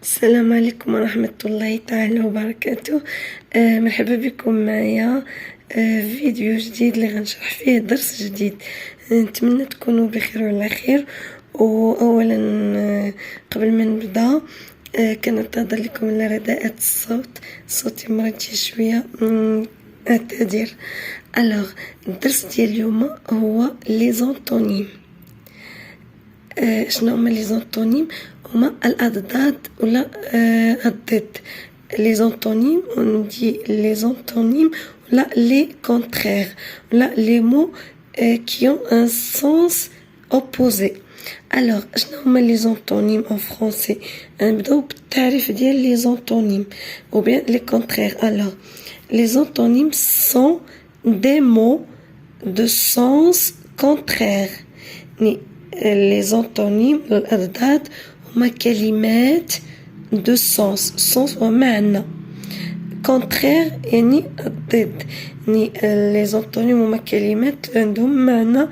السلام عليكم ورحمة الله تعالى وبركاته. مرحبا بكم معايا فيديو جديد اللي غنشرح فيه درس جديد. نتمنى تكونوا بخير وعلى خير. واولا قبل ما نبدا كنعتذر لكم على رداءة الصوت، صوتي مرتي شويه، اعتذر. الوغ الدرس ديال اليوم هو لي زونطونيم. شنو هما لي زونطونيم؟ هما الأضداد ولا الضد. لي زونطونيم وندي لي زونطونيم ولا لي كونترير ولا لي مو qui ont un sens opposé. Alors شنو هما لي زونطونيم en français؟ نبداو بالتعريف ديال لي زونطونيم ou bien les contraires. Alors les antonymes sont des mots de sens contraire. les antonymes الأضداد هما كلمات دو سونس ومعنى. كونترير يعني الضد، يعني لي زونطونيم هما كلمات عندهم معنى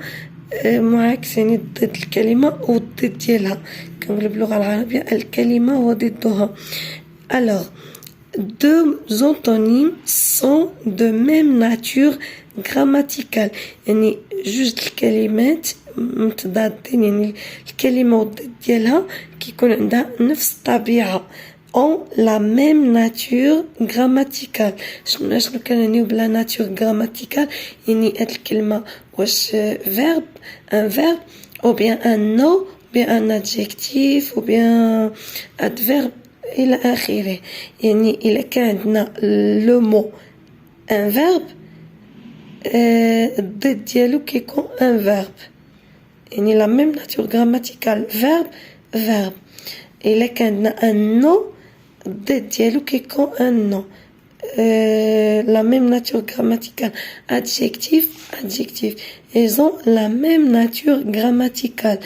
معاكس، يعني ضد الكلمة والضد ديالها. كنقولوا باللغة العربية الكلمة وضدها. Alors deux antonymes sont de même nature grammaticale، يعني جوج الكلمات متضادين، يعني الكلمة والضد ديالها كيكون عندها نفس الطبيعة. ont la même nature grammaticale. شنو كنعنيو بلا ناتور غراماتيكال؟ يعني هاد الكلمة واش فيرب، ان فيرب او بيان ان نو، بيان ان ادجيكتيف، او بيان ادفيرب الى اخره. يعني الا كان عندنا لو مو ان فيرب، الضد ديالو كيكون ان فيرب، يعني لا ميم ناتور غراماتيكال فيرب فيرب. الا كان عندنا ان نو، الضد ديالو كيكون ان نو، لا ميم ناتور غراماتيكال adjectif adjectif. ils ont la même nature grammaticale.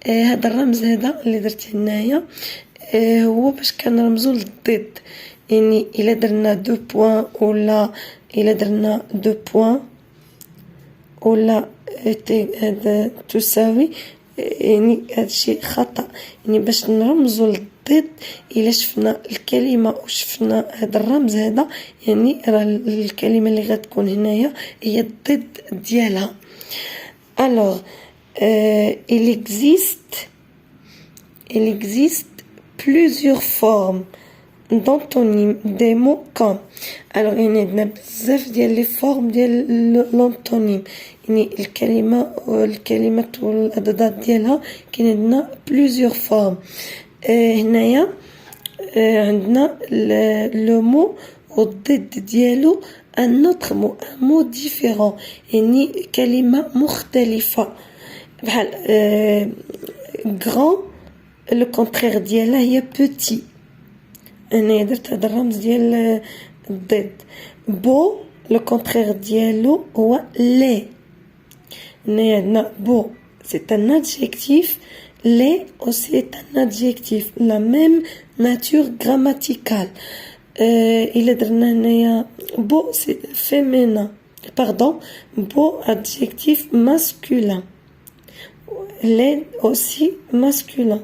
هذا الرمز هذا اللي درت هنايا هو باش كنرمزو للضد. يعني الا درنا دو بوين ولا الا درنا دو بوين ولا هذا تساوي، يعني هادشي خطأ. يعني باش نرمزو للضد الا شفنا الكلمة وشفنا هذا الرمز هذا، يعني راه الكلمة اللي غتكون هنايا هي الضد ديالها. alors il existe plusieurs formes d'antonymes des mots comme. alors يعني عندنا بزاف ديال لي فورم ديال لونطونيم، يعني الكلمات والأضداد ديالها كاين عندنا plusieurs formes. هنايا عندنا لو مو والضد ديالو un autre mot، un mot différent، يعني كلمة مختلفة. بحال grand لو كونترير ديالها هي petit. أنا درت هذا الرمز ديال الضد. بو لو كونترير ديالو هو لي. هنايا عندنا بو سي ان ادجيكتيف، لي aussi est un adjectif، la même nature grammaticale. إلا درنا هنايا بو سي féminin، pardon، بو adjectif masculin، لي aussi masculin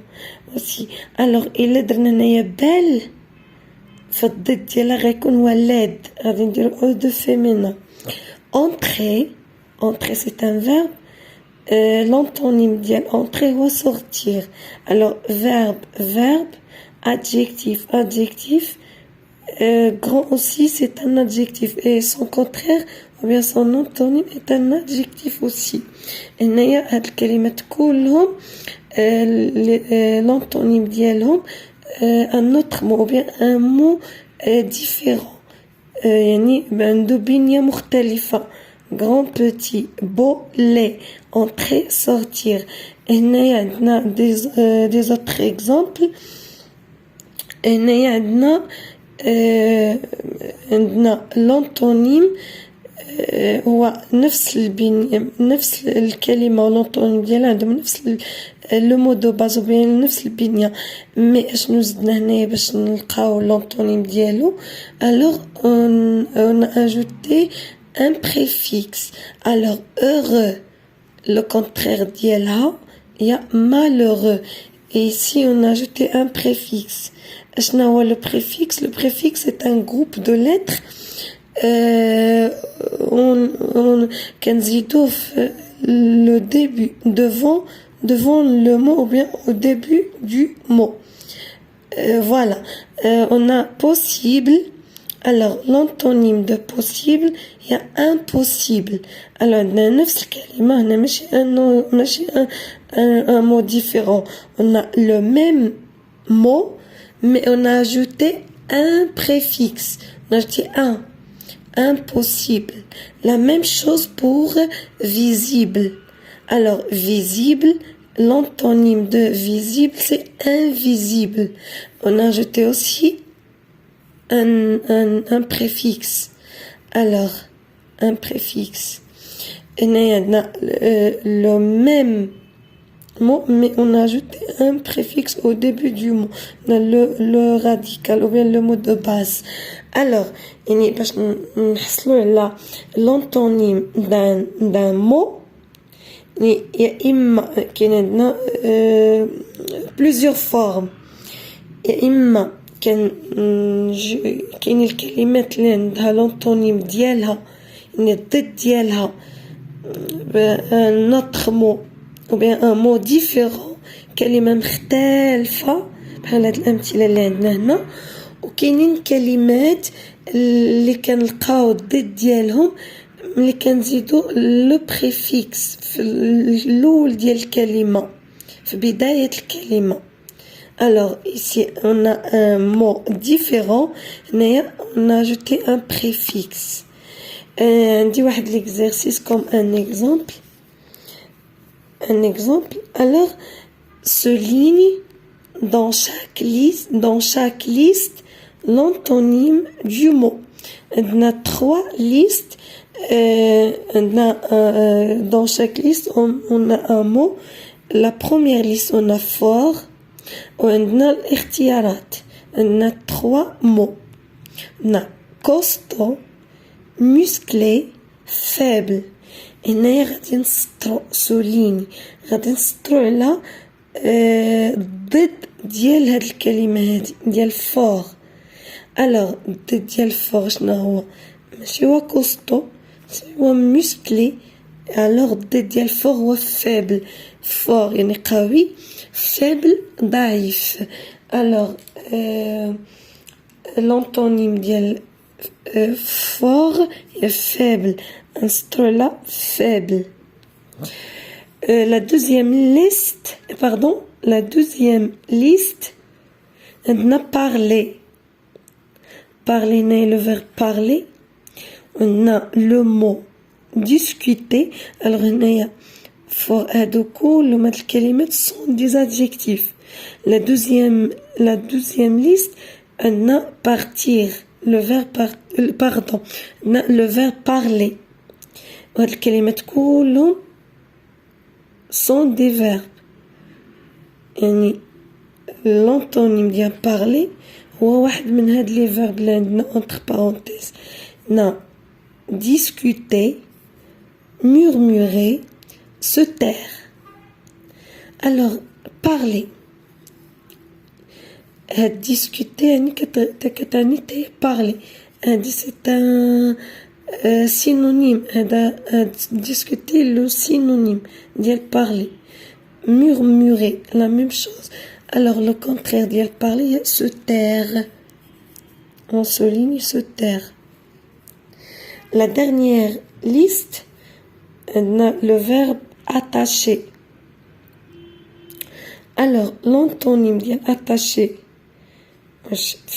aussi. alors إلا درنا هنايا بال فالضد ديالها غيكون هو لاد، غادي نديرو او دو féminin. entrer c'est un verbe. l'antonyme ديال entrer هو sortir. alors verbe adjectif. grand aussi c'est un adjectif et son contraire ou bien son antonyme est un adjectif aussi. هنايا هاد الكلمات كلهم l'antonyme ديالهم un autre mot ou bien un mot différent، يعني عنده بنية مختلفة. grand petit beau laid entrer sortir. هنايا عندنا des autres exemples. هنايا عندنا l'antonyme هو نفس البنية، نفس الكلمة والانطونيم ديالها عندهم نفس لو مو دو باز بين نفس البنية. مي اشنو زدنا هنايا باش نلقاو l'antonyme ديالو؟ alors on a ajouté un préfixe. alors heureux le contraire ديالها هي malheureux. Et ici, on a ajouté un préfixe. Le préfixe, le préfixe est un groupe de lettres. كنزيدوه في le début, devant le mot ou bien au début du mot. Voilà. On a possible. Alors, l'antonyme de possible, il y a impossible. Alors, on a نفس الكلمة هنا ماشي un mot différent. On a le même mot, mais on a ajouté un préfixe. On a ajouté un. Impossible. La même chose pour visible. Alors, visible, l'antonyme de visible, c'est invisible. On a ajouté aussi un préfixe. Alors, un préfixe. Et on a le même mot, mais on a ajouté un préfixe au début du mot. On a le radical, ou bien le mot de base. Alors, باش نحصلوا على l'antonyme d'un mot, يا إما كاين عندنا plusieurs formes. يا إما كاين الكلمات اللي عندها l'antonyme ديالها يعني الضد ديالها un autre mot ou bien un mot différent, كلمة مختلفة بحال هاد الأمثلة اللي عندنا هنا. وكاينين كلمات اللي كنلقاو الضد ديالهم ملي كنزيدو لو بريفيكس في الاول ديال الكلمه في بدايه الكلمه. Alors ici on a un mot différent, هنايا on a ajouté un préfixe. عندي واحد l'exercice comme un exemple. Alors souligne dans chaque liste l'antonyme du mot. On a 3 listes. Dans chaque liste, on a un mot. La première liste, on a fort. On a الاختيارات. On a 3 mots. On a costaud, musclé, faible. هنا غادي نسطرو souligne. غادي نسطرو على ضد ديال هاد الكلمة هادي ديال فور. الوغ الضد ديال فور شنو هو؟ ماشي هو كوستو، هو مسكلي. الوغ الضد ديال فور هو فابل. فور يعني قوي، فابل ضعيف. الوغ l'antonyme ديال fort est faible. نسطرو على faible. La deuxième liste, on a parlé. Parler, le verbe parler. On a le mot discuter. Alors, on a for le mat kelimet sont des adjectifs. La deuxième liste, on a partir. Le verbe on a le verbe parler. Les kelimet كلهم sont des verbes. يعني l'antonyme ديال parler هو واحد من هاد les verbes اللي عندنا entre parenthèses. نا discuter, murmurer, se taire. Alors parler. discuter يعني كتعني parler. C'est un synonyme. discuter le synonyme ديال parler. Murmurer, la même chose. Alors le contraire d'y parler, se taire. On souligne se taire. La dernière liste, le verbe attacher. Alors l'antonyme d'y attacher,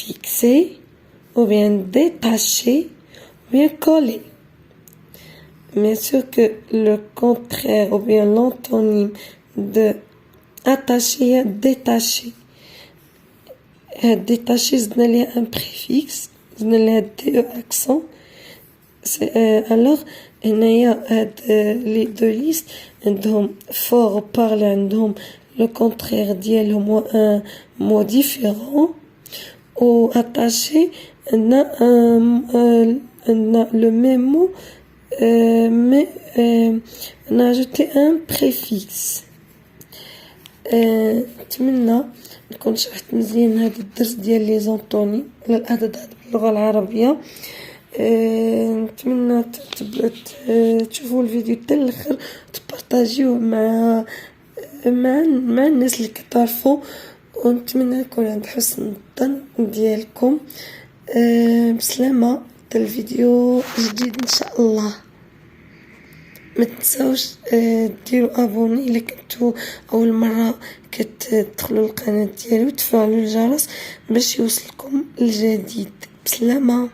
fixer, ou bien détacher, ou bien coller. Bien sûr que le contraire, ou bien l'antonyme de attacher, détacher. Détacher, c'est un préfixe, c'est deux accents. Alors, il y a les deux listes. Fort parler, le contraire d'yelom un mot différent. Ou attaché, on a le même mot, mais on a ajouté un préfixe. نتمنى نكون شرحت مزيان هذا الدرس ديال لي زونطونيم ولا الاعدادات باللغه العربيه. نتمنى تشوفوا الفيديو حتى الاخر، تبارطاجيوه مع الناس اللي كتعرفوا، ونتمنى يكون عند حسن الظن ديالكم. بسلامة، حتى الفيديو جديد ان شاء الله. ما تنساوش ديروا ابوني الا كنتو اول مره كتدخلوا القناه ديالي، وتفعلوا الجرس باش يوصلكم الجديد. بسلامة.